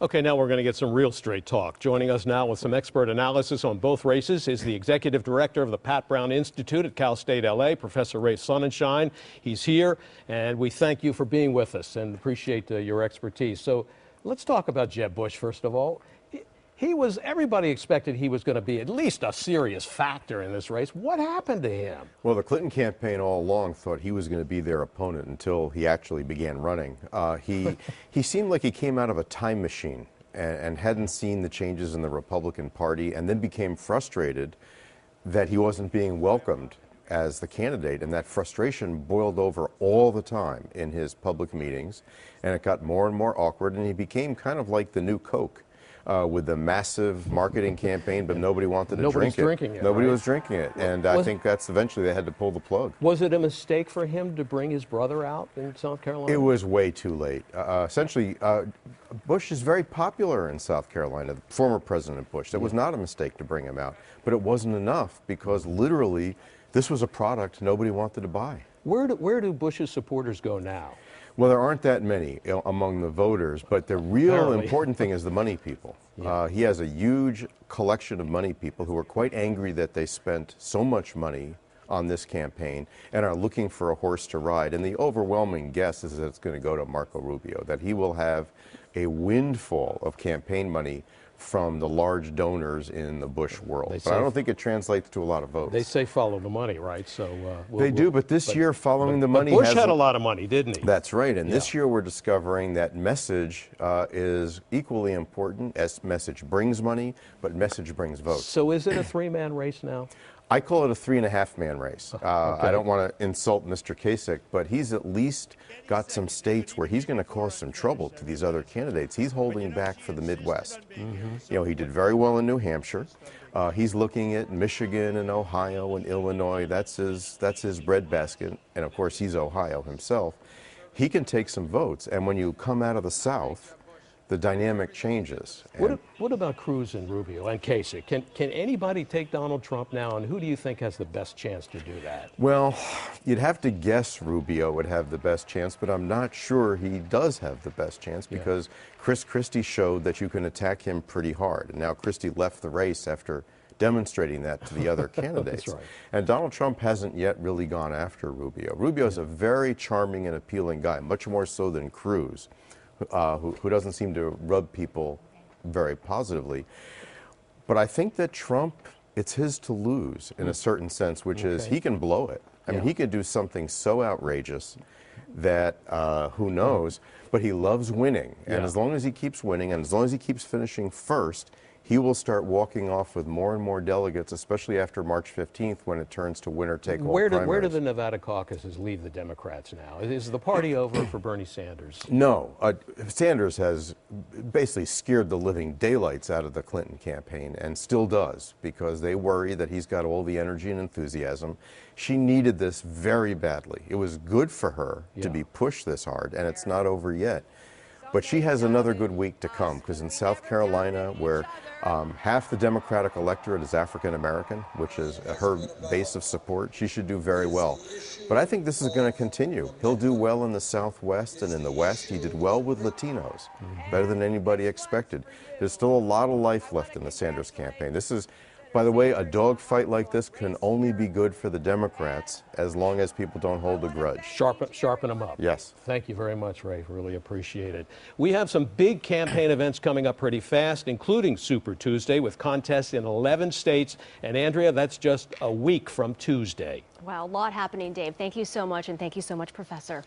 Okay, now we're going to get some real straight talk. Joining us now with some expert analysis on both races is the executive director of the Pat Brown Institute at Cal State LA, Professor Ray Sonenshine. He's here, and we thank you for being with us and appreciate your expertise. So let's talk about Jeb Bush, first of all. Everybody expected he was going to be at least a serious factor in this race. What happened to him? Well, the Clinton campaign all along thought he was going to be their opponent until he actually began running. He seemed like he came out of a time machine and hadn't seen the changes in the Republican Party, and then became frustrated that he wasn't being welcomed as the candidate, and that frustration boiled over all the time in his public meetings, and it got more and more awkward, and he became kind of like the new Coke. With the massive marketing campaign, but nobody wanted to drink it. Nobody was drinking it, and I think that's eventually they had to pull the plug. Was it a mistake for him to bring his brother out in South Carolina? It was way too late. Essentially, Bush is very popular in South Carolina, former President Bush. That was not a mistake to bring him out, but it wasn't enough because literally this was a product nobody wanted to buy. Where do Bush's supporters go now? Well, there aren't that many among the voters, but the real important thing is the money people. Yeah. He has a huge collection of money people who are quite angry that they spent so much money on this campaign and are looking for a horse to ride. And the overwhelming guess is that it's going to go to Marco Rubio, that he will have a windfall of campaign money from the large donors in the Bush world. But I don't think it translates to a lot of votes. They say follow the money, right? So they do, but this year following the money Bush had a lot of money, didn't he? That's right, and this year we're discovering that message is equally important. As message brings money, but message brings votes. So is it a three-man race now? I call it a 3.5-man race. I don't want to insult Mr. Kasich, but he's at least got some states where he's going to cause some trouble to these other candidates. He's holding back for the Midwest. You know, he did very well in New Hampshire. He's looking at Michigan and Ohio and Illinois. That's his breadbasket, and of course he's Ohio himself. He can take some votes, and when you come out of the South, the dynamic changes. What about Cruz and Rubio and Kasich? Can anybody take Donald Trump now, and who do you think has the best chance to do that? Well, you'd have to guess Rubio would have the best chance, but I'm not sure he does have the best chance because Chris Christie showed that you can attack him pretty hard. And now Christie left the race after demonstrating that to the other candidates. That's right. And Donald Trump hasn't yet really gone after Rubio. Rubio's a very charming and appealing guy, much more so than Cruz. Who doesn't seem to rub people very positively. But I think that Trump, it's his to lose in a certain sense, which is he can blow it. I mean, he could do something so outrageous that who knows, but he loves winning. And as long as he keeps winning and as long as he keeps finishing first, he will start walking off with more and more delegates, especially after March 15th when it turns to winner-take-all primaries. Where do the Nevada caucuses leave the Democrats now? Is the party over for Bernie Sanders? No. Sanders has basically scared the living daylights out of the Clinton campaign and still does because they worry that he's got all the energy and enthusiasm. She needed this very badly. It was good for her to be pushed this hard, and it's not over yet. But she has another good week to come because in South Carolina, where half the Democratic electorate is African American, which is her base of support, she should do very well. But I think this is going to continue. He'll do well in the Southwest and in the West. He did well with Latinos, better than anybody expected. There's still a lot of life left in the Sanders campaign. This is, by the way, a dogfight like this can only be good for the Democrats as long as people don't hold a grudge. Sharpen them up. Yes. Thank you very much, Ray. Really appreciate it. We have some big campaign events coming up pretty fast, including Super Tuesday with contests in 11 states. And Andrea, that's just a week from Tuesday. Wow, a lot happening, Dave. Thank you so much, and thank you so much, Professor.